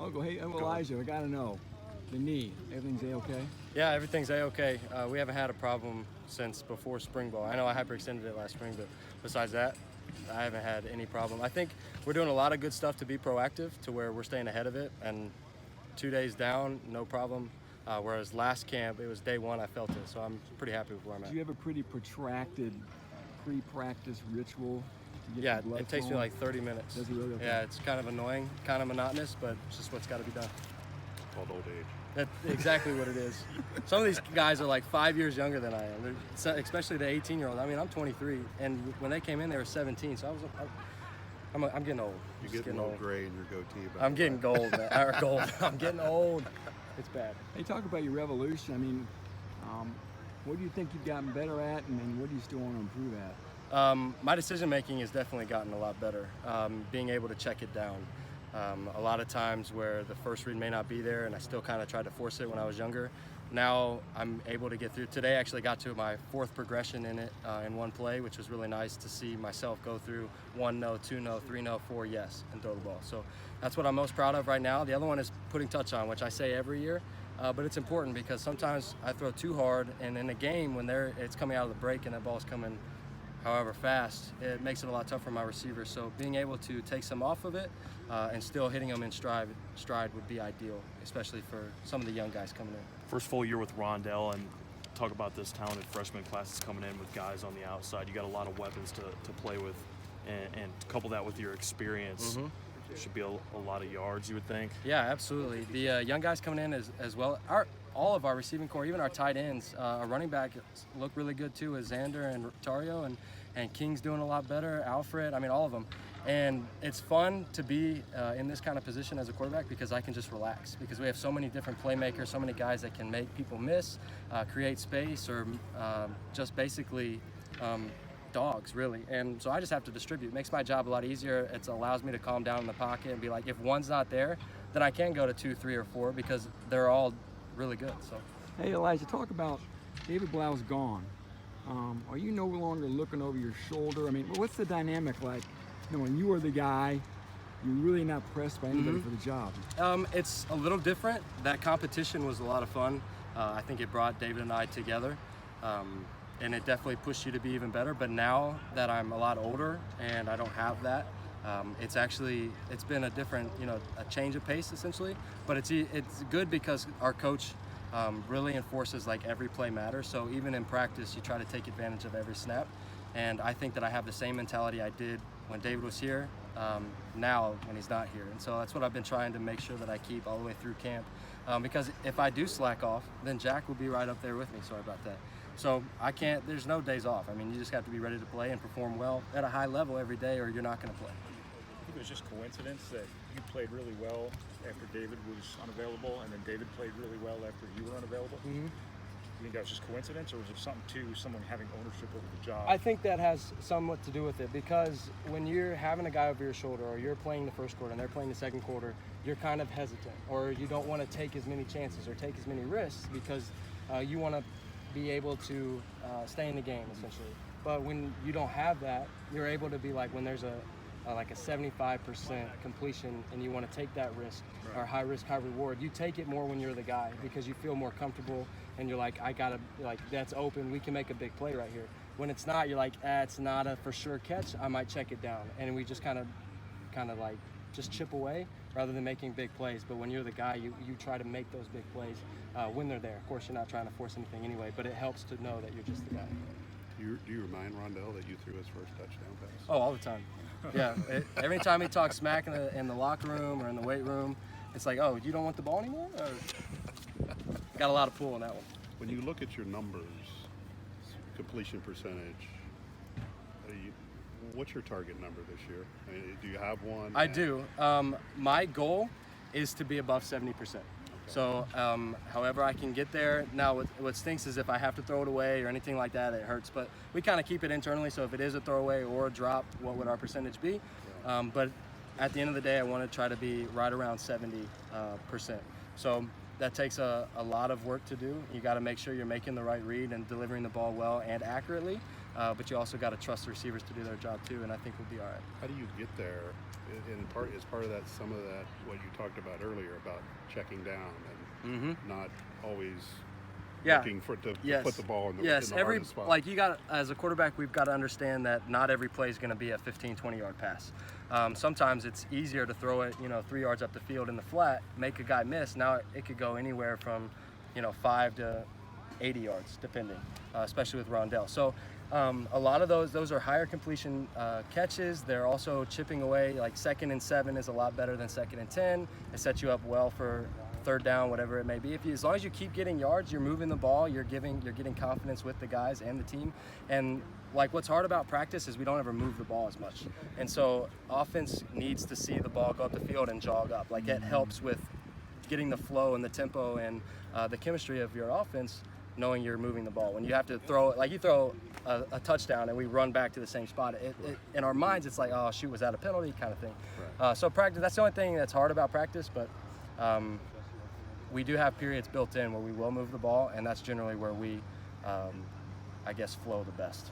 Uncle, hey, Elijah, I got to know, the knee, everything's A-okay? Yeah, everything's A-okay. We haven't had a problem since before spring ball. I know I hyperextended it last spring, but besides that, I haven't had any problem. I think we're doing a lot of good stuff to be proactive to where we're staying ahead of it, and 2 days down, no problem. Whereas last camp, it was day one, I felt it, so I'm pretty happy with where I'm at. Do you have a pretty protracted pre-practice ritual to get Yeah, the blood it takes me flowing? like 30 minutes. Does it really? Okay. Yeah, it's kind of annoying, kind of monotonous, but it's just what's got to be done. Called old age. That's exactly what it is. Some of these guys are like 5 years younger than I am, especially the 18-year-old. I mean, I'm 23, and when they came in, they were 17, so I'm getting old. You're getting a little gray in your goatee. I'm getting gold, or gold. I'm getting old. It's bad. Hey, talk about your evolution. I mean, what do you think you've gotten better at, and then what do you still want to improve at? My decision making has definitely gotten a lot better. Being able to check it down. A lot of times where the first read may not be there, and I still kind of tried to force it when I was younger. Now I'm able to get through. Today I actually got to my fourth progression in it in one play, which was really nice to see myself go through 1 no, 2 no, 3 no, 4 yes, and throw the ball. So that's what I'm most proud of right now. The other one is putting touch on, which I say every year, but it's important because sometimes I throw too hard, and in a game when it's coming out of the break and that ball's coming however fast, it makes it a lot tougher for my receivers. So being able to take some off of it and still hitting them in stride would be ideal, especially for some of the young guys coming in. First full year with Rondell, and talk about this talented freshman class that's coming in with guys on the outside. You got a lot of weapons to play with, and couple that with your experience. Mm-hmm. Should be a lot of yards, you would think. Yeah, absolutely. The young guys coming in as well. All of our receiving core, even our tight ends, our running back look really good too, as Xander and Tario, and King's doing a lot better. Alfred, I mean, all of them. And it's fun to be in this kind of position as a quarterback because I can just relax because we have so many different playmakers, so many guys that can make people miss, create space, or just basically dogs, really. And so I just have to distribute. It makes my job a lot easier. It allows me to calm down in the pocket and be like, if one's not there, then I can go to 2, 3, or 4 because they're all really good. So, hey, Elijah, talk about David Blau's gone. Are you no longer looking over your shoulder? I mean, what's the dynamic like? You know, when you were the guy, you're really not pressed by anybody for the job. It's a little different. That competition was a lot of fun. I think it brought David and I together. And it definitely pushed you to be even better. But now that I'm a lot older and I don't have that, it's been a different, a change of pace essentially. But it's good because our coach really enforces like every play matters. So even in practice, you try to take advantage of every snap. And I think that I have the same mentality I did when David was here, now when he's not here. And so that's what I've been trying to make sure that I keep all the way through camp. Because if I do slack off, then Jack will be right up there with me. Sorry about that. So there's no days off. I mean, you just have to be ready to play and perform well at a high level every day or you're not going to play. I think it was just coincidence that you played really well after David was unavailable, and then David played really well after you were unavailable. Mm-hmm. You think that was just coincidence, or was there something to someone having ownership over the job? I think that has somewhat to do with it because when you're having a guy over your shoulder or you're playing the first quarter and they're playing the second quarter, you're kind of hesitant or you don't want to take as many chances or take as many risks because you want to be able to stay in the game essentially. But when you don't have that, you're able to be like when there's a 75% completion and you want to take that risk, or high risk, high reward, you take it more when you're the guy because you feel more comfortable and you're like, that's open, we can make a big play right here. When it's not, you're like, it's not a for sure catch, I might check it down. And we just kind of like just chip away rather than making big plays. But when you're the guy, you try to make those big plays when they're there. Of course, you're not trying to force anything anyway, but it helps to know that you're just the guy. Do you remind Rondell that you threw his first touchdown pass? Oh, all the time. Yeah, every time he talks smack in the locker room or in the weight room, it's like, oh, you don't want the ball anymore? Got a lot of pull on that one. When you look at your numbers, completion percentage, what's your target number this year? I mean, do you have one? I do. My goal is to be above 70%. So however I can get there. Now what stinks is if I have to throw it away or anything like that, it hurts. But we kind of keep it internally, so if it is a throwaway or a drop, what would our percentage be? But at the end of the day, I want to try to be right around 70%. So that takes a lot of work to do. You got to make sure you're making the right read and delivering the ball well and accurately. but you also got to trust the receivers to do their job too, and I think we'll be all right. How do you get there? Is part of that some of that what you talked about earlier about checking down and not always looking for to put the ball in the, in the hardest spot? Like you got, as a quarterback, we've got to understand that not every play is going to be a 15, 20-yard pass. Sometimes it's easier to throw it, 3 yards up the field in the flat, make a guy miss. Now it could go anywhere from, 5 to 80 yards, depending, especially with Rondell. So a lot of those are higher completion catches. They're also chipping away. Like 2nd and 7 is a lot better than 2nd and 10. It sets you up well for 3rd down, whatever it may be. As long as you keep getting yards, you're moving the ball, you're getting confidence with the guys and the team. And like what's hard about practice is we don't ever move the ball as much. And so offense needs to see the ball go up the field and jog up. Like it helps with getting the flow and the tempo and the chemistry of your offense, knowing you're moving the ball. When you have to throw it, like you throw a touchdown and we run back to the same spot, in our minds it's like, oh shoot, was that a penalty kind of thing. Right. So practice, that's the only thing that's hard about practice, but we do have periods built in where we will move the ball, and that's generally where we, I guess, flow the best.